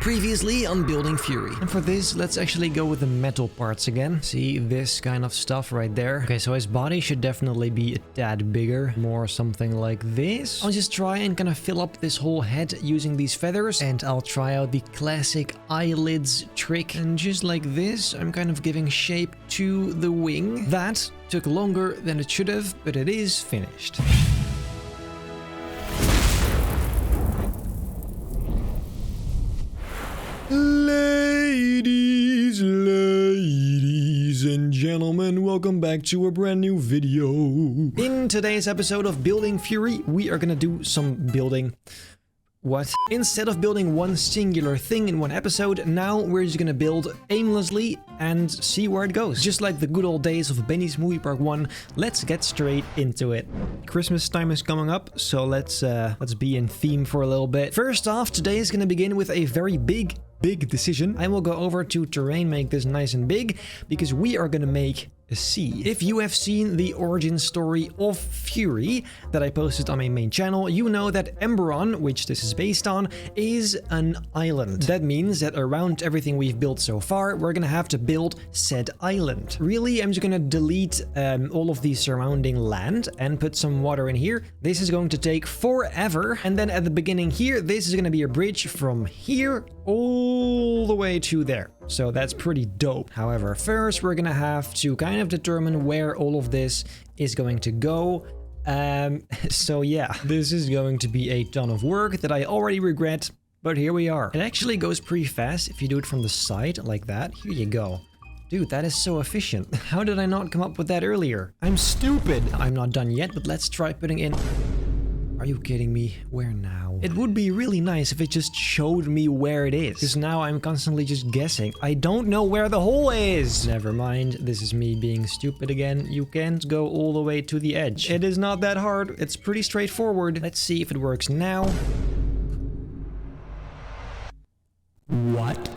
Previously on Building Fury. And for this, let's actually go with the metal parts again. See this kind of stuff right there. Okay, so his body should definitely be a tad bigger. More something like this. I'll just try and kind of fill up this whole head using these feathers. And I'll try out the classic eyelids trick. And just like this, I'm kind of giving shape to the wing. That took longer than it should have, but it is finished. Ladies and gentlemen, welcome back to a brand new video. In today's episode of Building Fury, we are gonna do some building. What? Instead of building one singular thing in one episode, now we're just gonna build aimlessly and see where it goes. Just like the good old days of Benji's Movie Park 1, let's get straight into it. Christmas time is coming up, so let's be in theme for a little bit. First off, today is gonna begin with a very big decision. I will go over to terrain, make this nice and big, because we are gonna make a sea. If you have seen the origin story of Fury that I posted on my main channel, you know that Emberon, which this is based on, is an island. That means that around everything we've built so far, we're gonna have to build said island. Really, I'm just gonna delete all of the surrounding land and put some water in here. This is going to take forever. And then at the beginning here, this is gonna be a bridge from here all the way to there. So that's pretty dope. However, first we're gonna have to kind of determine where all of this is going to go. So yeah, this is going to be a ton of work that I already regret, but here we are. It actually goes pretty fast if you do it from the side like that. Here you go. Dude, that is so efficient. How did I not come up with that earlier? I'm stupid. I'm not done yet, but let's try putting in... Are you kidding me? Where now? It would be really nice if it just showed me where it is. Because now I'm constantly just guessing. I don't know where the hole is. Never mind. This is me being stupid again. You can't go all the way to the edge. It is not that hard. It's pretty straightforward. Let's see if it works now. What?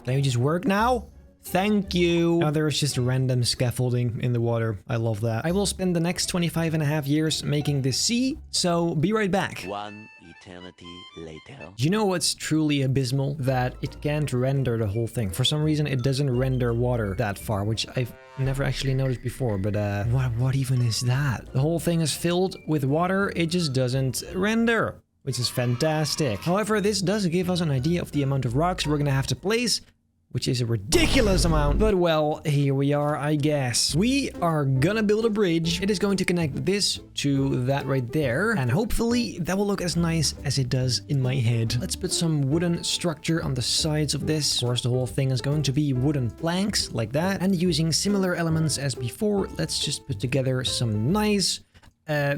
Can you just work now? Thank you. Now there is just random scaffolding in the water. I love that. I will spend the next 25.5 years making this sea, so be right back. One eternity later. You know what's truly abysmal? That it can't render the whole thing. For some reason, it doesn't render water that far, which I've never actually noticed before, but what even is that? The whole thing is filled with water, it just doesn't render, which is fantastic. However, this does give us an idea of the amount of rocks we're gonna have to place, which is a ridiculous amount. But well, here we are, I guess. We are gonna build a bridge. It is going to connect this to that right there. And hopefully that will look as nice as it does in my head. Let's put some wooden structure on the sides of this. Of course, the whole thing is going to be wooden planks like that. And using similar elements as before, let's just put together some nice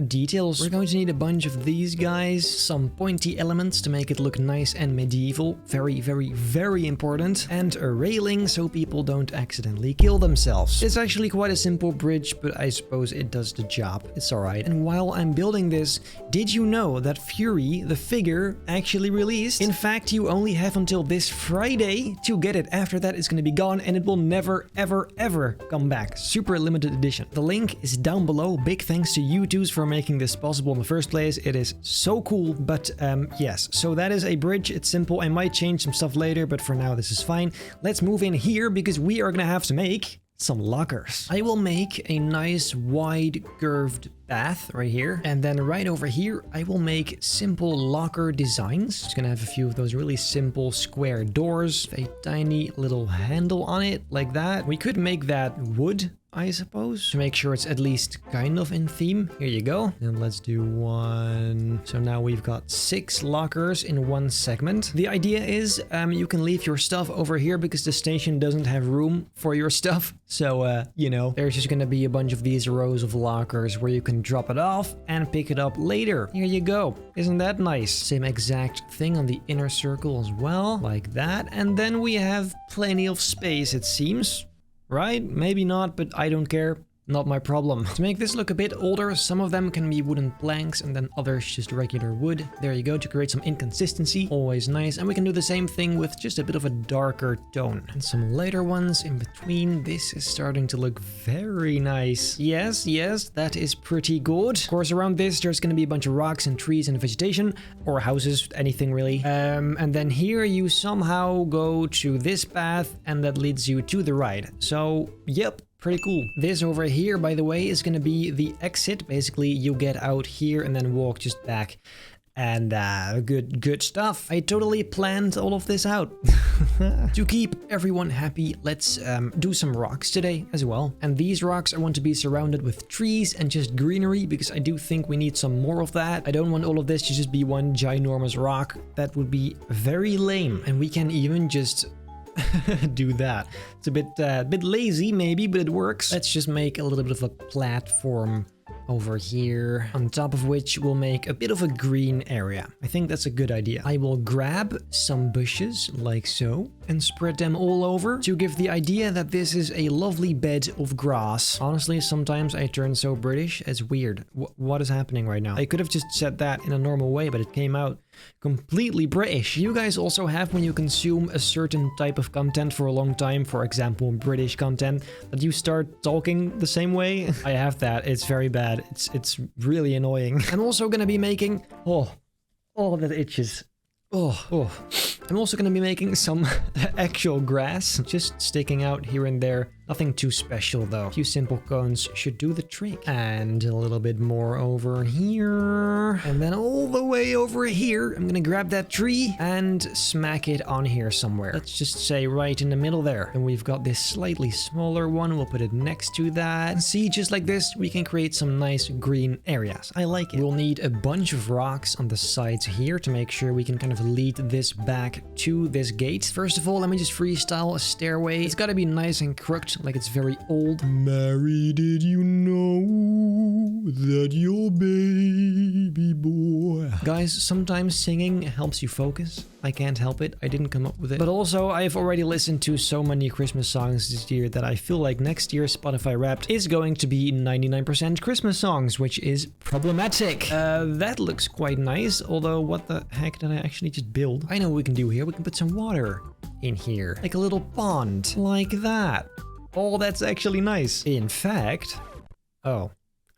details. We're going to need a bunch of these guys, some pointy elements to make it look nice and medieval. Very, very, very important. And a railing so people don't accidentally kill themselves. It's actually quite a simple bridge, but I suppose it does the job. It's alright. And while I'm building this, did you know that Fury, the figure, actually released? In fact, you only have until this Friday to get it. After that, it's going to be gone and it will never, ever, ever come back. Super limited edition. The link is down below. Big thanks to Youtooz for making this possible in the first place. It is so cool. But yes, so that is a bridge. It's simple. I might change some stuff later, but for now this is fine. Let's move in here because we are gonna have to make some lockers. I will make a nice wide curved path right here, and then right over here I will make simple locker designs. Just gonna have a few of those really simple square doors, a tiny little handle on it like that. We could make that wood, I suppose, to make sure it's at least kind of in theme. Here you go. And let's do one. So now we've got 6 lockers in one segment. The idea is you can leave your stuff over here because the station doesn't have room for your stuff. So, you know, there's just gonna be a bunch of these rows of lockers where you can drop it off and pick it up later. Here you go. Isn't that nice? Same exact thing on the inner circle as well, like that. And then we have plenty of space, it seems. Right? Maybe not, but I don't care. not my problem. To make this look a bit older, some of them can be wooden planks and then others just regular wood. There you go, to create some inconsistency. Always nice. And we can do the same thing with just a bit of a darker tone. And some lighter ones in between. This is starting to look very nice. Yes, that is pretty good. Of course, around this, there's going to be a bunch of rocks and trees and vegetation, or houses, anything really. And then here you somehow go to this path and that leads you to the right. So, yep. Pretty cool. This over here, by the way, is going to be the exit. Basically, you get out here and then walk just back. And good stuff. I totally planned all of this out. To keep everyone happy, let's do some rocks today as well. And these rocks I want to be surrounded with trees and just greenery, because I do think we need some more of that. I don't want all of this to just be one ginormous rock. That would be very lame. And we can even just do that. It's a bit lazy maybe, but it works. Let's just make a little bit of a platform over here, on top of which we'll make a bit of a green area. I think that's a good idea. I will grab some bushes like so and spread them all over to give the idea that this is a lovely bed of grass. Honestly, sometimes I turn so British, it's weird. What is happening right now? I could have just said that in a normal way, but it came out completely British. You guys also have, when you consume a certain type of content for a long time, for example British content, that you start talking the same way? I have that. It's very bad. It's really annoying. I'm also gonna be making... Oh, that itches. Oh. I'm also gonna be making some actual grass, just sticking out here and there. Nothing too special though. A few simple cones should do the trick. And a little bit more over here. And then all the way over here, I'm gonna grab that tree and smack it on here somewhere. Let's just say right in the middle there. And we've got this slightly smaller one. We'll put it next to that. And see, just like this, we can create some nice green areas. I like it. We'll need a bunch of rocks on the sides here to make sure we can kind of lead this back to this gate. First of all, let me just freestyle a stairway. It's gotta be nice and crooked, like it's very old. Mary, did you know that your baby boy... Guys, sometimes singing helps you focus. I can't help it. I didn't come up with it. But also, I've already listened to so many Christmas songs this year that I feel like next year's Spotify Wrapped is going to be 99% Christmas songs, which is problematic. That looks quite nice, although what the heck did I actually just build? I know what we can do here. We can put some water in here, like a little pond, like that. Oh, that's actually nice. In fact... Oh,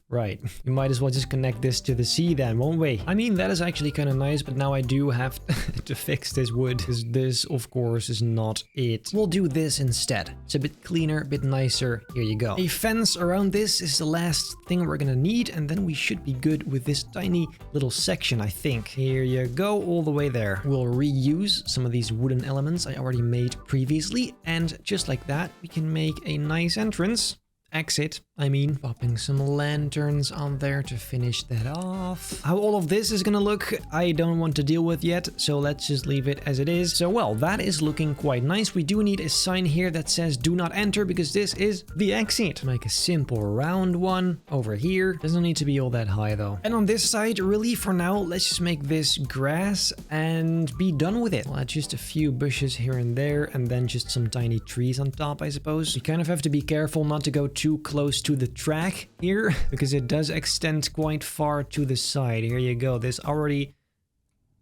right. We might as well just connect this to the sea then, won't we? I mean, that is actually kind of nice, but now I do have to fix this wood, because this, of course, is not it. We'll do this instead. It's a bit cleaner, a bit nicer. Here you go. A fence around this is the last thing we're gonna need, and then we should be good with this tiny little section, I think. Here you go, all the way there. We'll reuse some of these wooden elements I already made previously, and just like that, we can make a nice entrance. Exit, I mean. Popping some lanterns on there to finish that off. How all of this is gonna look, I don't want to deal with yet, so let's just leave it as it is. So, well, that is looking quite nice. We do need a sign here that says do not enter, because this is the exit. Make a simple round one over here. Doesn't need to be all that high though. And on this side, really for now, let's just make this grass and be done with it. Well, just a few bushes here and there, and then just some tiny trees on top, I suppose. You kind of have to be careful not to go too close to the track here, because it does extend quite far to the side. Here you go. This already...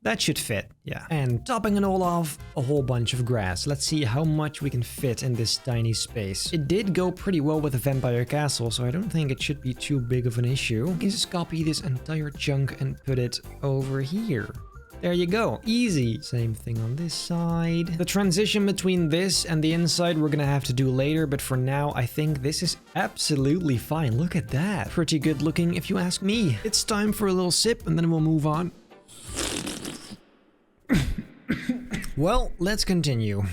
That should fit, yeah. And topping it all off, a whole bunch of grass. Let's see how much we can fit in this tiny space. It did go pretty well with the vampire castle, so I don't think it should be too big of an issue. You can just copy this entire chunk and put it over here. There you go, easy. Same thing on this side. The transition between this and the inside we're gonna have to do later, but for now I think this is absolutely fine. Look at that. Pretty good looking if you ask me. It's time for a little sip and then we'll move on. Well, let's continue.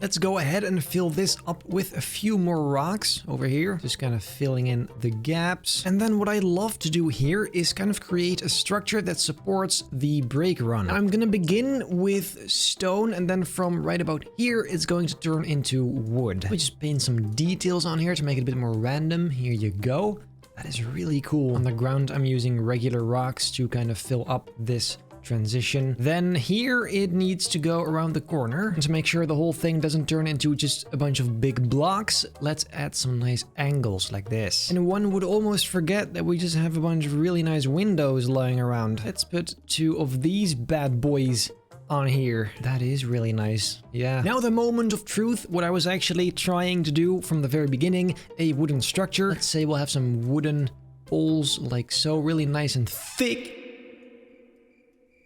Let's go ahead and fill this up with a few more rocks over here. Just kind of filling in the gaps. And then what I love to do here is kind of create a structure that supports the brake run. I'm gonna begin with stone, and then from right about here, it's going to turn into wood. We just paint some details on here to make it a bit more random. Here you go. That is really cool. On the ground, I'm using regular rocks to kind of fill up this transition. Then here it needs to go around the corner. And to make sure the whole thing doesn't turn into just a bunch of big blocks, let's add some nice angles like this. And one would almost forget that we just have a bunch of really nice windows lying around. Let's put 2 of these bad boys on here. That is really nice. Yeah. Now the moment of truth, what I was actually trying to do from the very beginning, a wooden structure. Let's say we'll have some wooden poles like so, really nice and thick.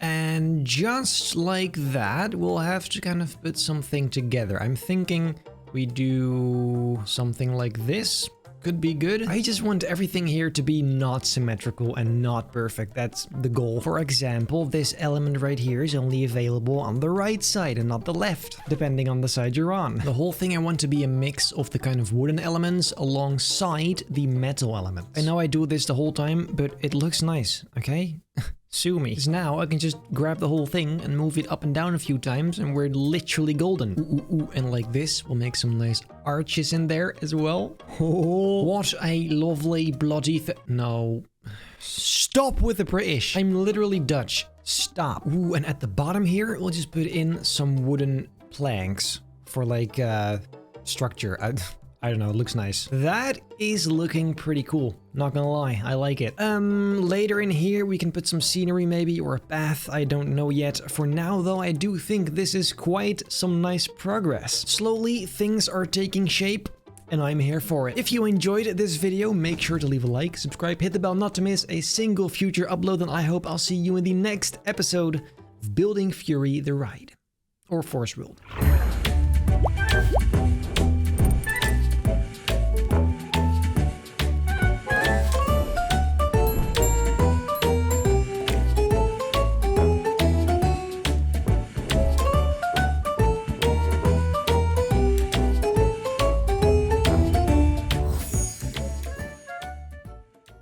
And just like that, we'll have to kind of put something together. I'm thinking we do something like this. Could be good. I just want everything here to be not symmetrical and not perfect. That's the goal. For example, this element right here is only available on the right side and not the left, depending on the side you're on. The whole thing I want to be a mix of the kind of wooden elements alongside the metal elements. I know I do this the whole time, but it looks nice, okay? Sue me. Because now I can just grab the whole thing and move it up and down a few times and we're literally golden. Ooh. And like this, we'll make some nice arches in there as well. Oh, what a lovely bloody no. Stop with the British. I'm literally Dutch. Stop. Ooh, and at the bottom here, we'll just put in some wooden planks for like structure. I don't know, it looks nice. That is looking pretty cool. Not gonna lie, I like it. Later in here we can put some scenery maybe, or a path, I don't know yet. For now though, I do think this is quite some nice progress. Slowly, things are taking shape, and I'm here for it. If you enjoyed this video, make sure to leave a like, subscribe, hit the bell not to miss a single future upload, and I hope I'll see you in the next episode of Building Fury the Ride. Or Force World.